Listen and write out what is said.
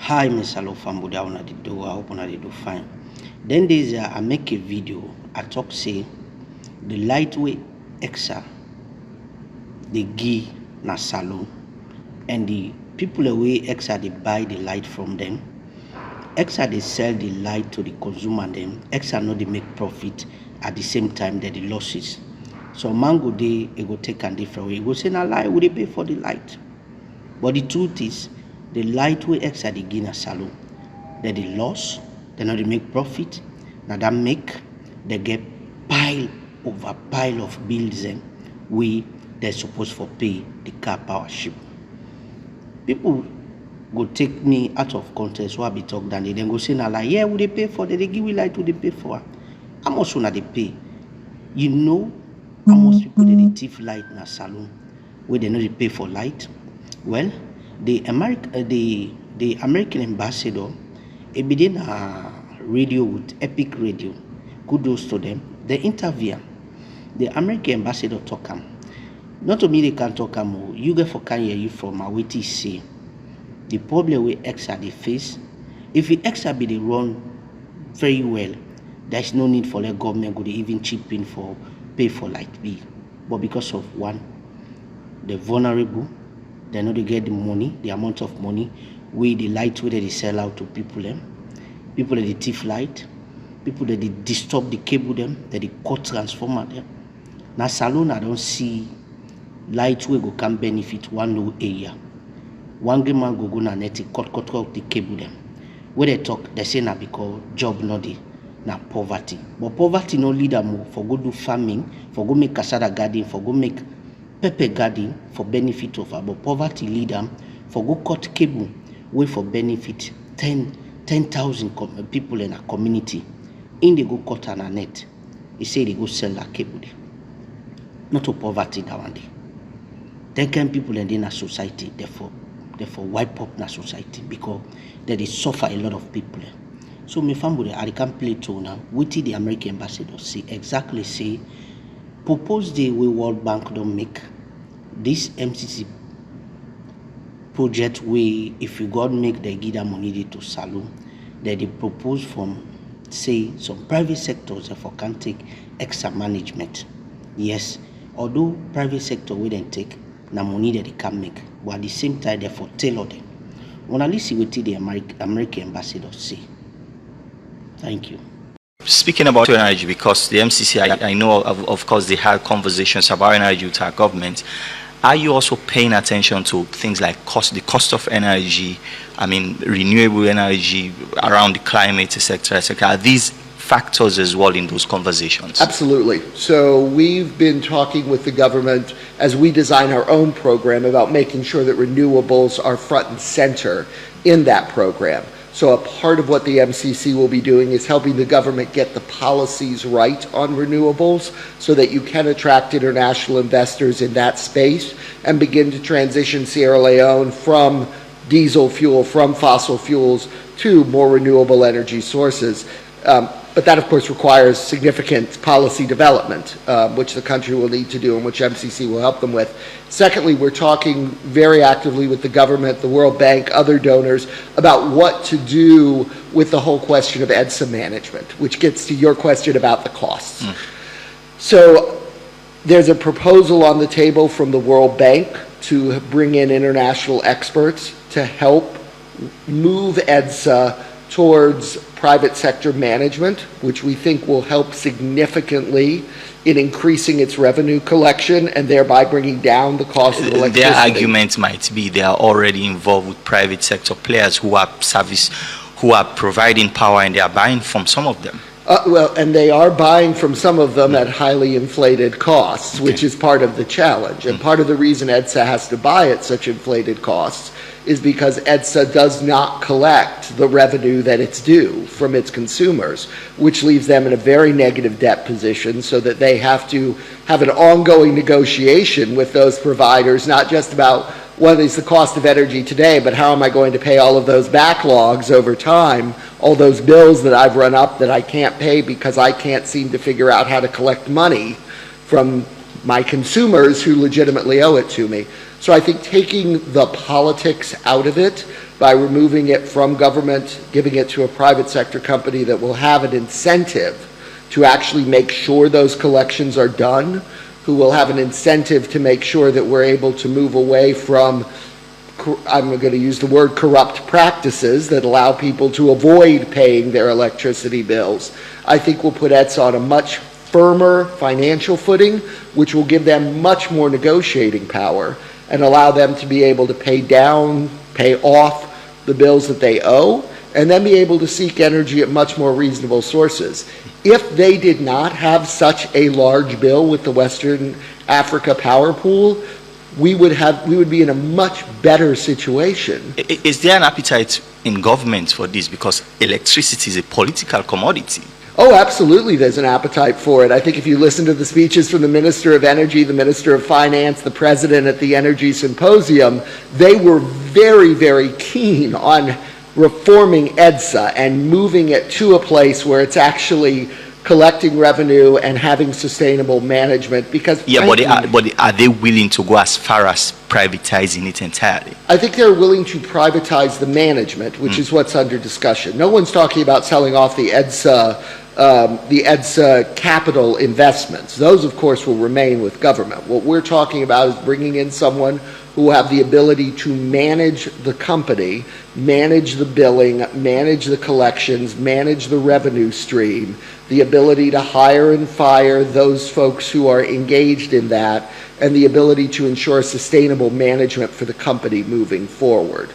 Hi, Miss Alofambuda, una dey do. I hope una dey do fine. Then there's I make a video. I talk say the lightweight exa they give na salon, and the people away exa they buy the light from them. Exa they sell the light to the consumer. Them exa no they make profit at the same time that the losses. So man go dey go take a different way. He go say na lie, would they pay for the light? But the truth is, the lightweight exa they give na salon. That they loss, they not they make profit. Now that make they get pile over pile of bills them they're supposed for pay the car power ship. People go take me out of context what I be talk down. They then go say na like, yeah, would they pay for that? They give you light, would they pay for? How much will they pay? You know how much people they thief light in a salon where they know they pay for light? Well, the American ambassador, he been a radio with Epic Radio. Kudos to them. They interview. The American ambassador talk am. Not to me they can talk am. You get for can hear you from a wait say. The problem with exa they face. If the exa be they run very well, there's no need for the government go even chip in for pay for light bill. But because of one, the vulnerable, they know they get the money, the amount of money, with the light where they sell out to people them. People that they thief light, people that they disturb the cable them, that they cut transformer them. Now salon I don't see light where go can benefit one low area. One game man go na net cut the cable them. Where they talk, they say na because job not dey, na poverty. But poverty no lead them for go do farming, for go make cassava garden, for go make pepper garden for benefit of her. But poverty lead them for go cut cable way for benefit 10,000 people in a community. In they go cut on a net. He say they go sell that cable. Not to poverty that one day. Then can people in a society therefore wipe up the society because they suffer a lot of people. So my family I can play to now. What did the American ambassador say? Exactly say propose the way World Bank don't make this MCC project way if you God make the give that money to salon that they propose from say some private sectors therefore can take extra management. Yes, although private sector will then take na money that they can make, but at the same time therefore tailor them. When I listen what the American ambassador say. Thank you. Speaking about energy, because the MCC, I know of course they had conversations about energy with our government. Are you also paying attention to things like the cost of energy, I mean renewable energy around the climate, etc., etc.? Are these factors as well in those conversations? Absolutely. So we've been talking with the government as we design our own program about making sure that renewables are front and center in that program. So a part of what the MCC will be doing is helping the government get the policies right on renewables so that you can attract international investors in that space and begin to transition Sierra Leone from diesel fuel, from fossil fuels to more renewable energy sources. But that, of course, requires significant policy development, which the country will need to do and which MCC will help them with. Secondly, we're talking very actively with the government, the World Bank, other donors, about what to do with the whole question of EDSA management, which gets to your question about the costs. So there's a proposal on the table from the World Bank to bring in international experts to help move EDSA towards private sector management, which we think will help significantly in increasing its revenue collection and thereby bringing down the cost of electricity. Their argument might be they are already involved with private sector players who are providing power and they are buying from some of them. Well, and they are buying from some of them at highly inflated costs, which is part of the challenge. And part of the reason EDSA has to buy at such inflated costs is because EDSA does not collect the revenue that it's due from its consumers, which leaves them in a very negative debt position so that they have to have an ongoing negotiation with those providers, not just about what is the cost of energy today, but how am I going to pay all of those backlogs over time, all those bills that I've run up that I can't pay because I can't seem to figure out how to collect money from my consumers who legitimately owe it to me. So I think taking the politics out of it by removing it from government, giving it to a private sector company that will have an incentive to actually make sure those collections are done, who will have an incentive to make sure that we're able to move away from, I'm going to use the word, corrupt practices that allow people to avoid paying their electricity bills, I think will put EDSA on a much firmer financial footing, which will give them much more negotiating power and allow them to be able to pay off the bills that they owe, and then be able to seek energy at much more reasonable sources. If they did not have such a large bill with the Western Africa power pool, we would be in a much better situation. Is there an appetite in government for this? Because electricity is a political commodity. Oh, absolutely, there's an appetite for it. I think if you listen to the speeches from the Minister of Energy, the Minister of Finance, the President at the Energy Symposium, they were very, very keen on reforming EDSA and moving it to a place where it's actually collecting revenue and having sustainable management, because but are they willing to go as far as privatizing it entirely? I think they're willing to privatize the management, which is what's under discussion. No one's talking about selling off the EDSA capital investments. Those, of course, will remain with government. What we're talking about is bringing in someone who will have the ability to manage the company, manage the billing, manage the collections, manage the revenue stream, the ability to hire and fire those folks who are engaged in that, and the ability to ensure sustainable management for the company moving forward.